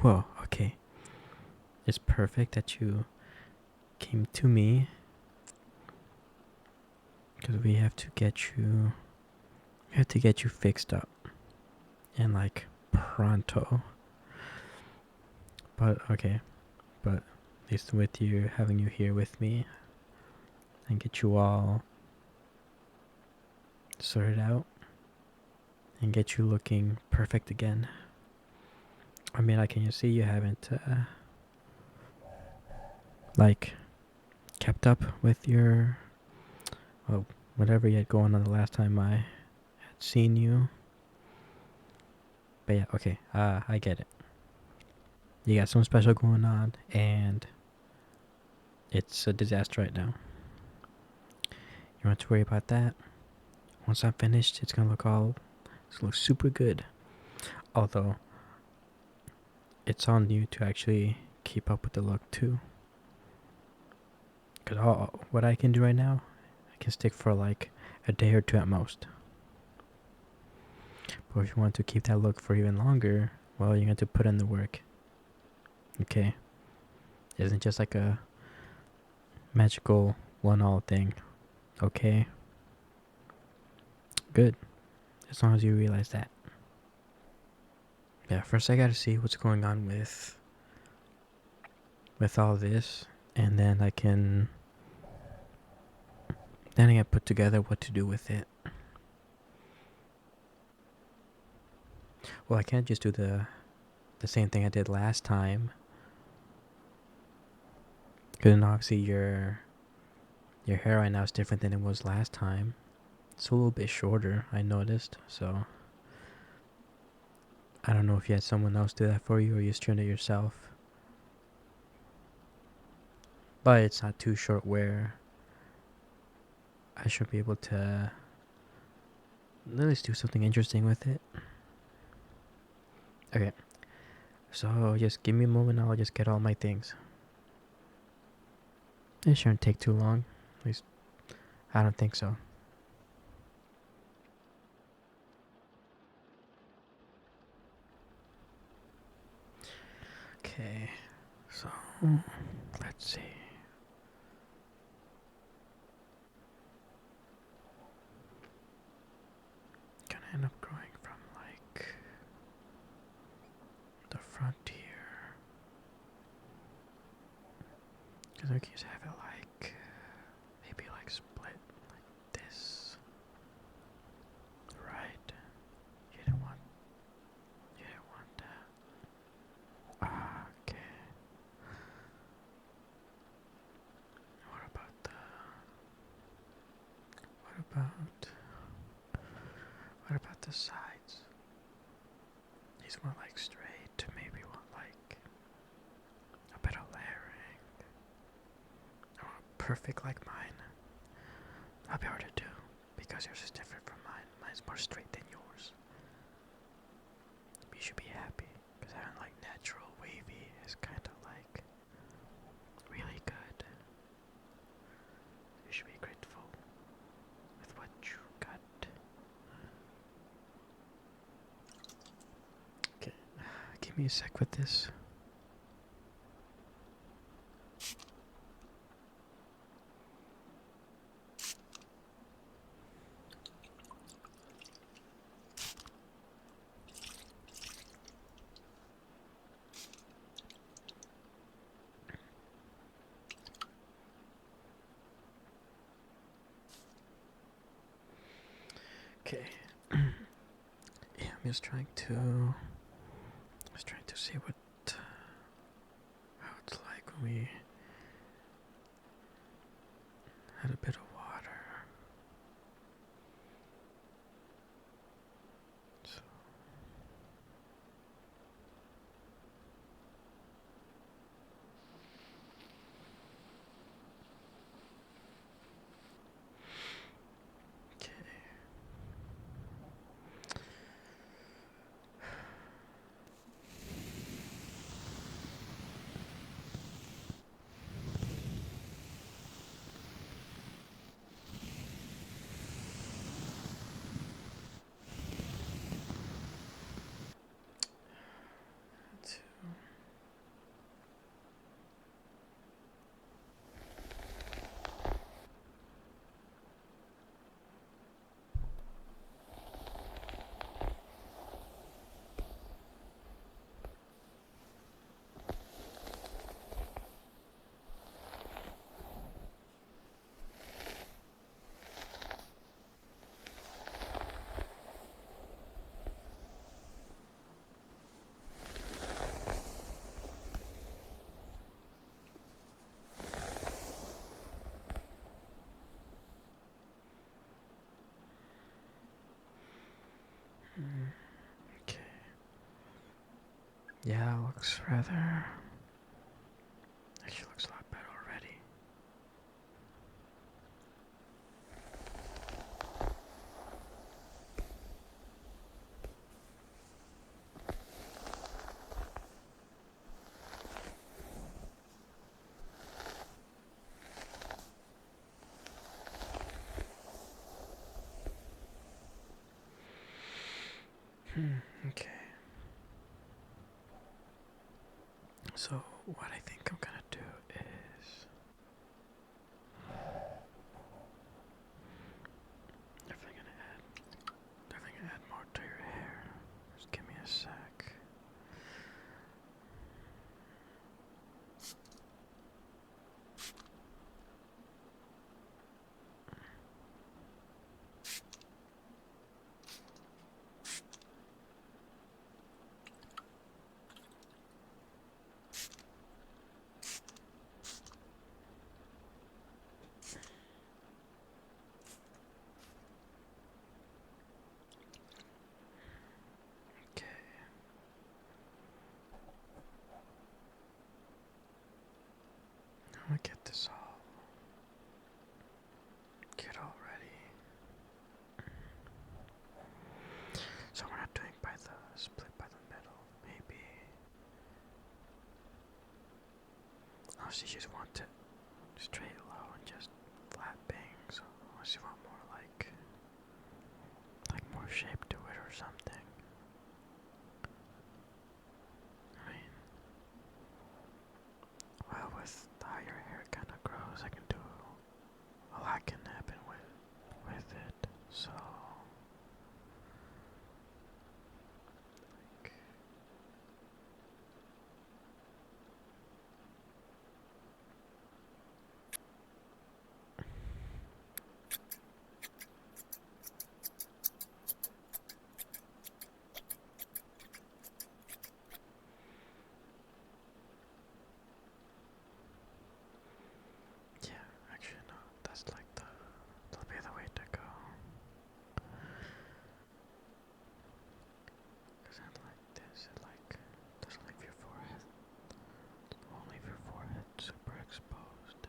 Whoa, okay. It's perfect that you came to me because we have to get you fixed up and like pronto. But okay, but at least with you having you here with me and get you all sorted out and get you looking perfect again. I mean, I can see you haven't like kept up with your well, whatever you had going on the last time I had seen you. But yeah, okay, I get it. You got something special going on, and it's a disaster right now. You don't have to worry about that. Once I'm finished, it's gonna look super good. Although, it's on you to actually keep up with the look too. Because what I can do right now, I can stick for like a day or two at most. But if you want to keep that look for even longer, well, you have to put in the work. Okay? It isn't just like a magical one-all thing. Okay? Good. As long as you realize that. Yeah, first I gotta see what's going on with all this, and then I can put together what to do with it. Well, I can't just do the same thing I did last time. Because then obviously your hair right now is different than it was last time. It's a little bit shorter, I noticed. So I don't know if you had someone else do that for you or you just trimmed it yourself. But it's not too short where I should be able to at least do something interesting with it. Okay. So just give me a moment, I'll just get all my things. It shouldn't take too long. At least I don't think so. Okay, so let's see. Gonna end up growing from like the front here. Because I can just have it like maybe like split like this. Right. You didn't want that. Okay. What about the sides? These want like straight, maybe want like a bit of layering. I want perfect like mine. That'll be hard to do because yours is different from mine. Mine's more straight than yours. You should be happy because having like natural wavy is kind of like really good. You should be grateful with what you got. Okay, give me a sec with this. Okay. Yeah, I'm just trying to see how it's like when we had a bit of water. So okay. Yeah, looks rather... Actually looks a lot better already. Okay. So what I think I'm gonna do is definitely gonna add more to your hair. Just give me a sec. Okay. I'm gonna get this all ready. So we're not doing by the split by the middle, maybe. Unless you just want it straight low and just flat bangs. Unless you want more like more shape to it or something. I mean, well, with how your hair kind of grows, I can do a lot can happen with it. So, like, yeah, actually no, that's like that'll be the way to go. Cause I like this, it like doesn't leave your forehead, won't leave your forehead super exposed.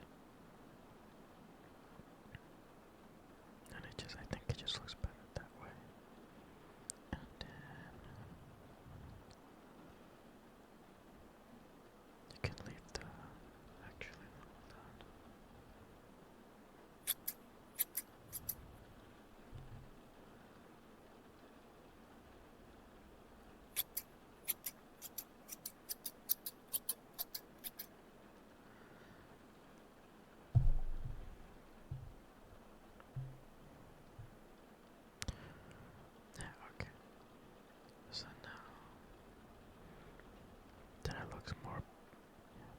And I think it just looks better that way. And then you can leave actually, hold on. Yeah, okay. So now, then it looks more,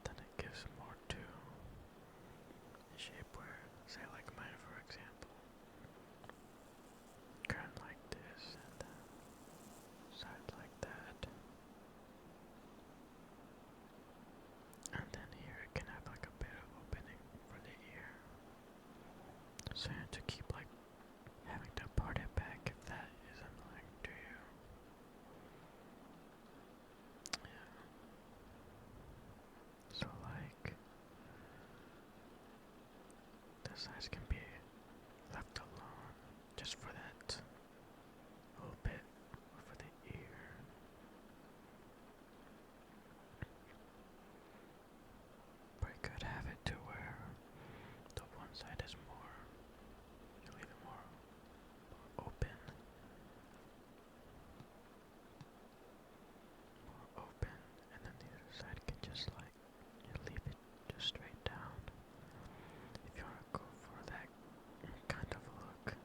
then it gives more to the shape where, say like mine for example, current like this and then side like that. And then here it can have like a bit of opening for the ear. So you have to keep like having to part it back if that is annoying to you. Yeah. So like the size can be left alone just for that little bit for the ear. But you could have it to where the one side is more, you leave it more open, and then the other side can just like, you leave it just straight down. If you want to go for that kind of look. And then the other side can just like, you leave it just straight down. If you want to go for that kind of look. And then the other side can just like, you leave it just straight down. If you want to go for that kind of look. And then the other side can just like, you leave it just straight down. If you want to go for that kind of look.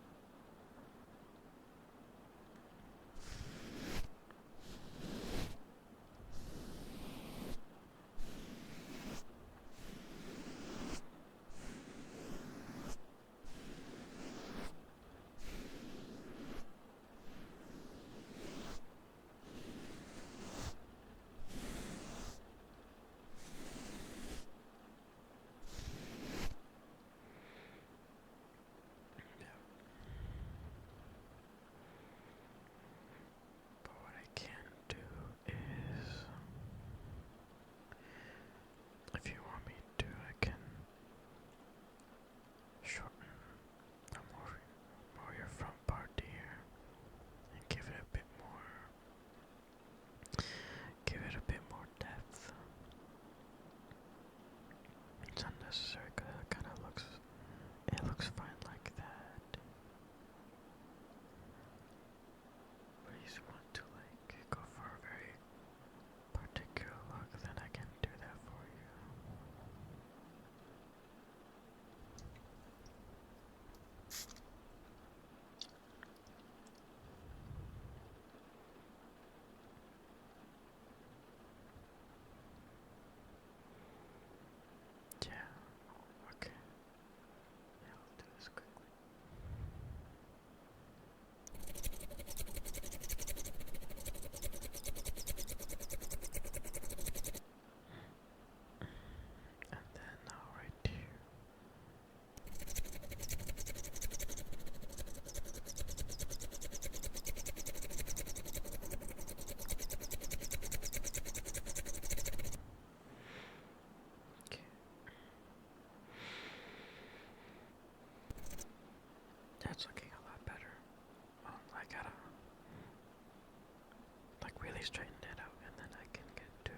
straighten that out, and then I can get to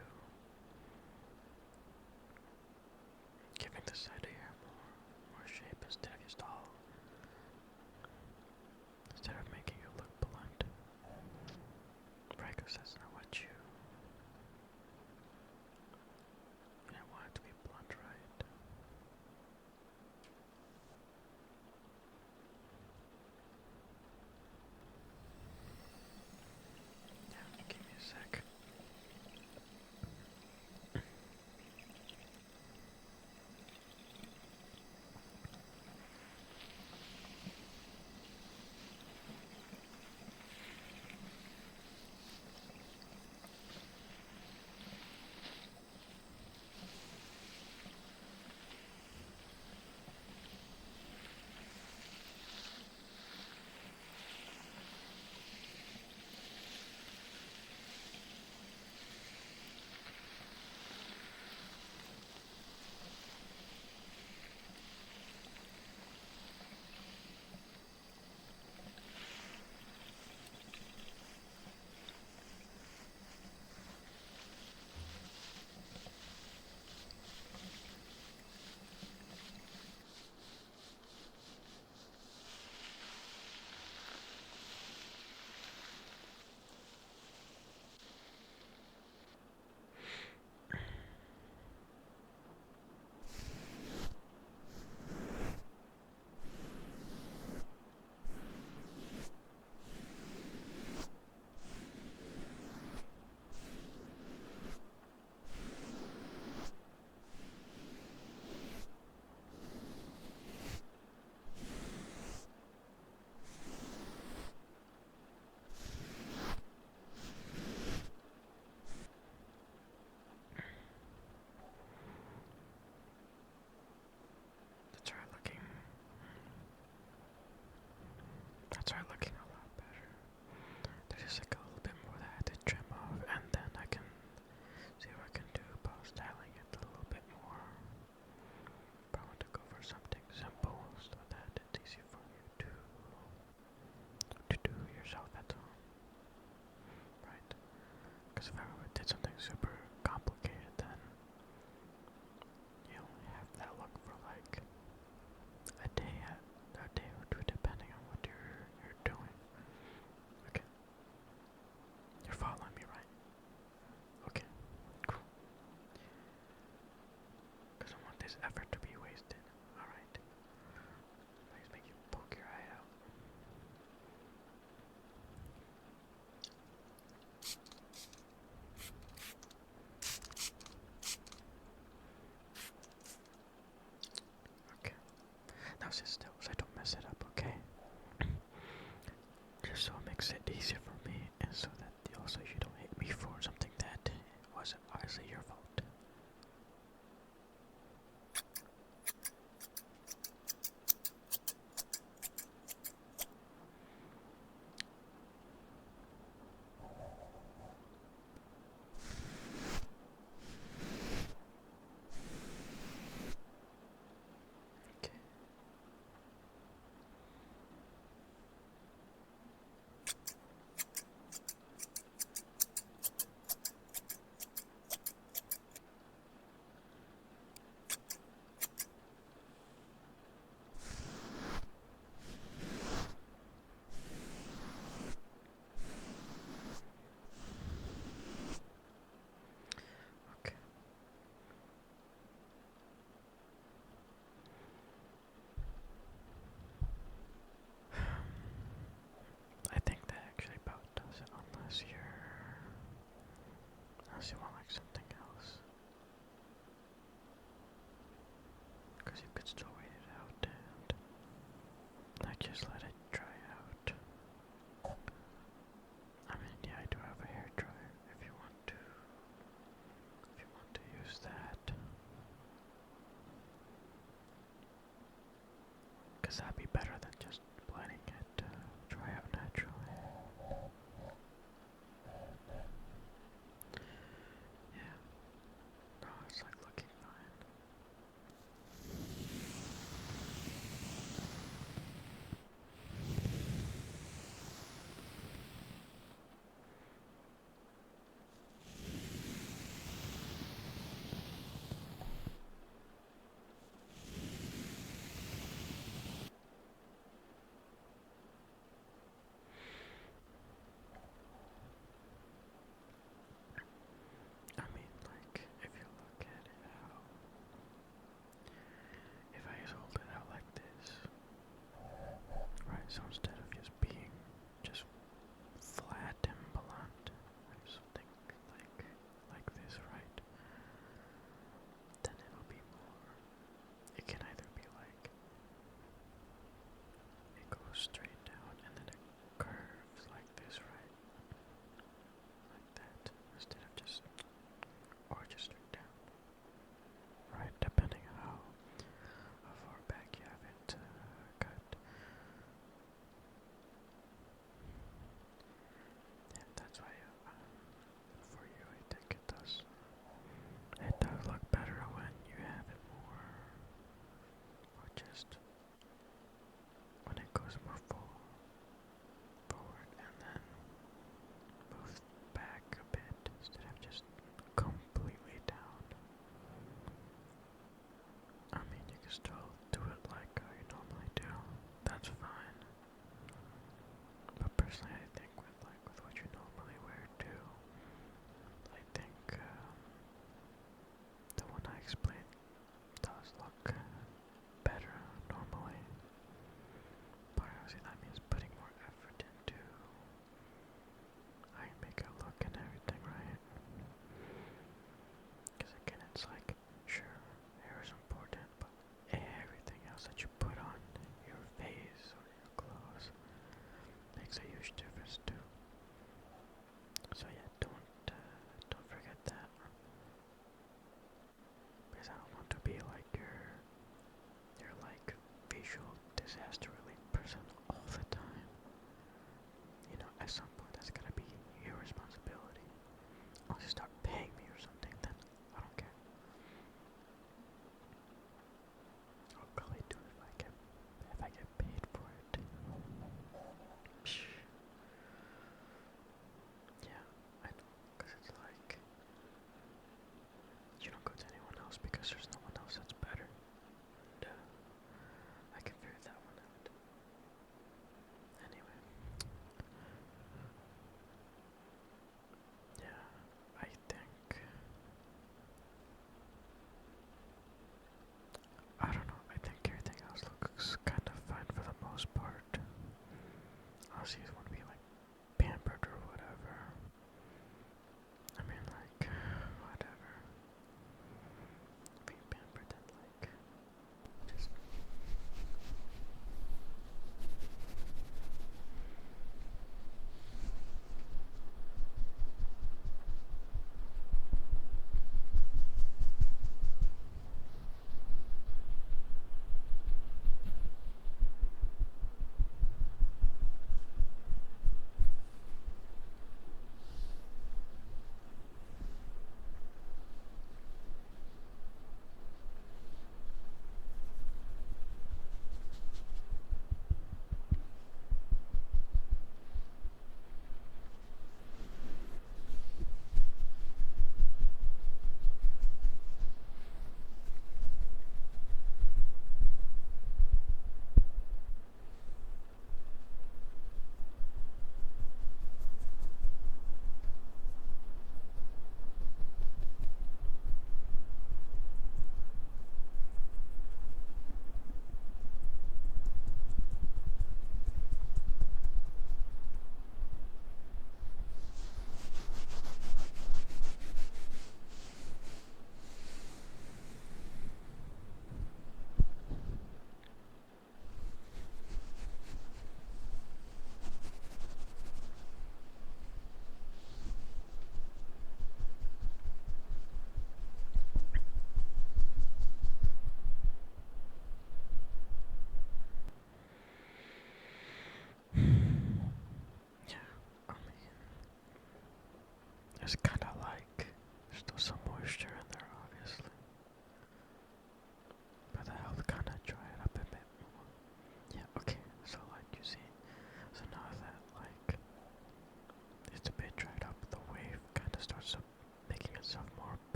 giving the side of your hair more shape instead of just all, instead of making it look blunt. Right, because that's not what you don't want it to be blunt, right? Yeah, give me a sec.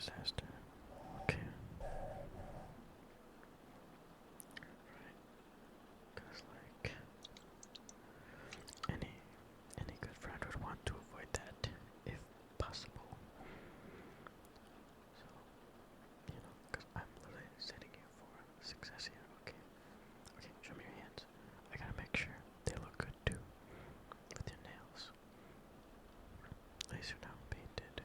disaster. Okay. Cause like any good friend would want to avoid that if possible. So, cause I'm literally setting you for success here. Okay. Okay, show me your hands. I gotta make sure they look good too. With your nails. These are now painted.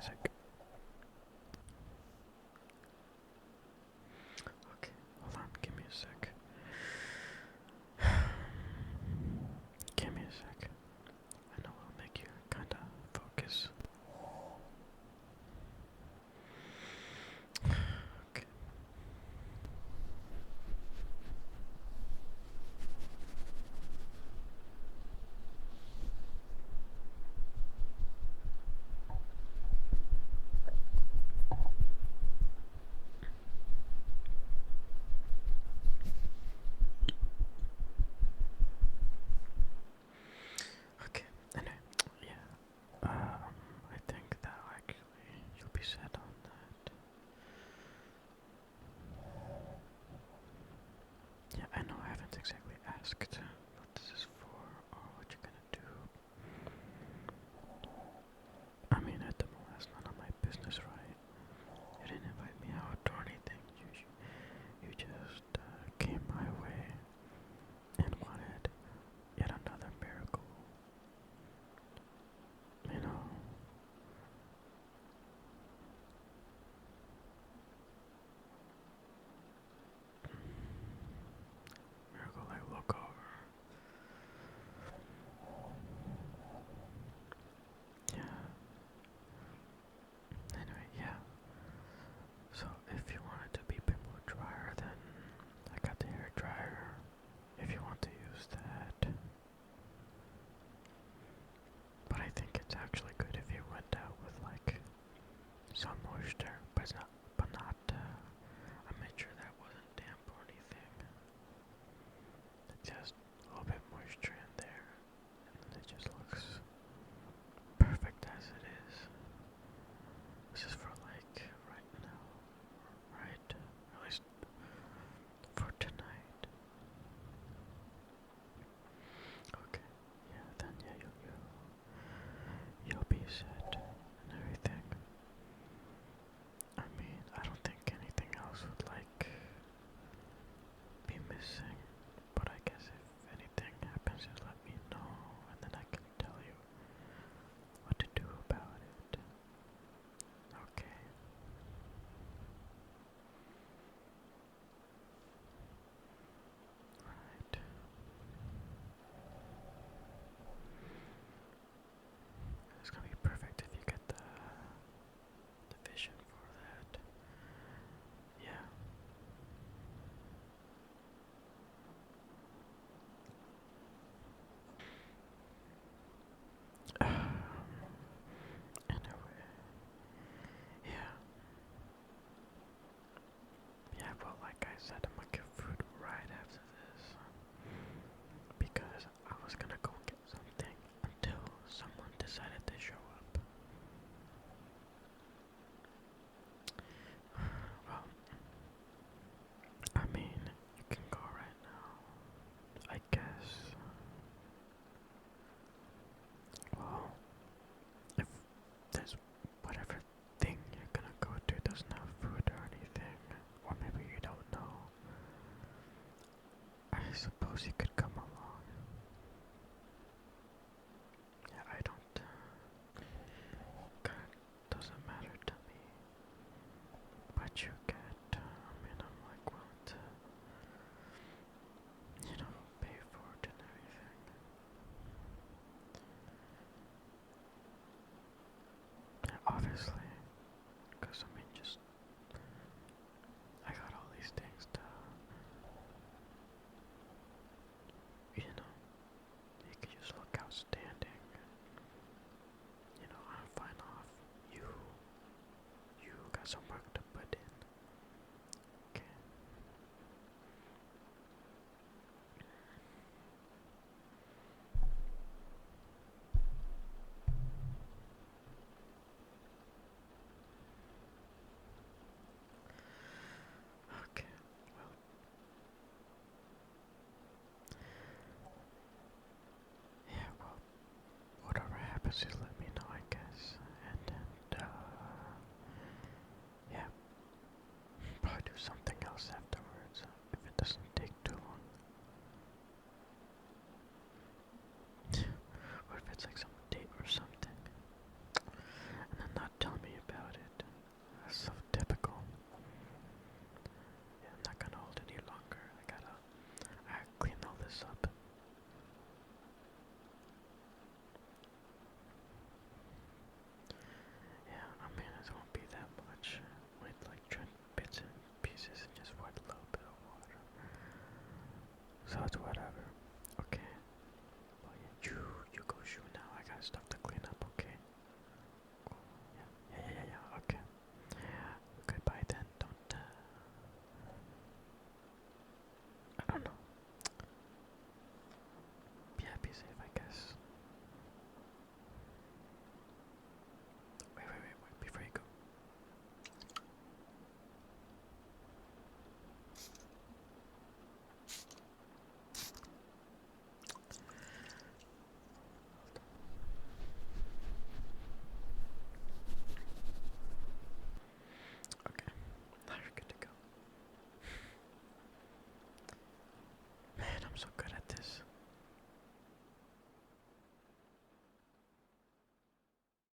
a sec. Okay, hold on, give me a sec. Give me a sec. I know I'll make you kinda focus. Okay. Okay, anyway, yeah. I think that actually you'll be set on that. Yeah, I know I haven't exactly asked what this is for or what you're gonna do. I mean, at the moment, that's none of my business, right? You didn't invite me out or anything. You just came my way and wanted yet another miracle. You know, miracle like look over. Yeah. Anyway, yeah. So if you want it to be a bit more drier, then I got the hair dryer. If you want to use that. But I think it's actually good if you went out with like some moisture, but it's not. I made sure that wasn't damp or anything. Just a little bit moisture in there, and then it just looks perfect as it is. This is for like right now, right? At least for tonight. Okay, yeah, then yeah, you'll be set and everything. I mean, I don't think anything else would like be missing, but I guess if anything happens, just let me know, and then I can tell you what to do about it. Okay. Right. It's gonna be perfect if you get the vision for that. Yeah. Anyway. Yeah. Yeah, well, like I said, I'm gonna get food right after this. Because I was gonna go get something until someone decided to show up. Well, I mean, you can go right now, I guess. Well, if there's whatever thing you're gonna go to doesn't have food or anything, or maybe you don't know, I suppose you could come along. Yeah, I don't, God, doesn't matter to me, but you can.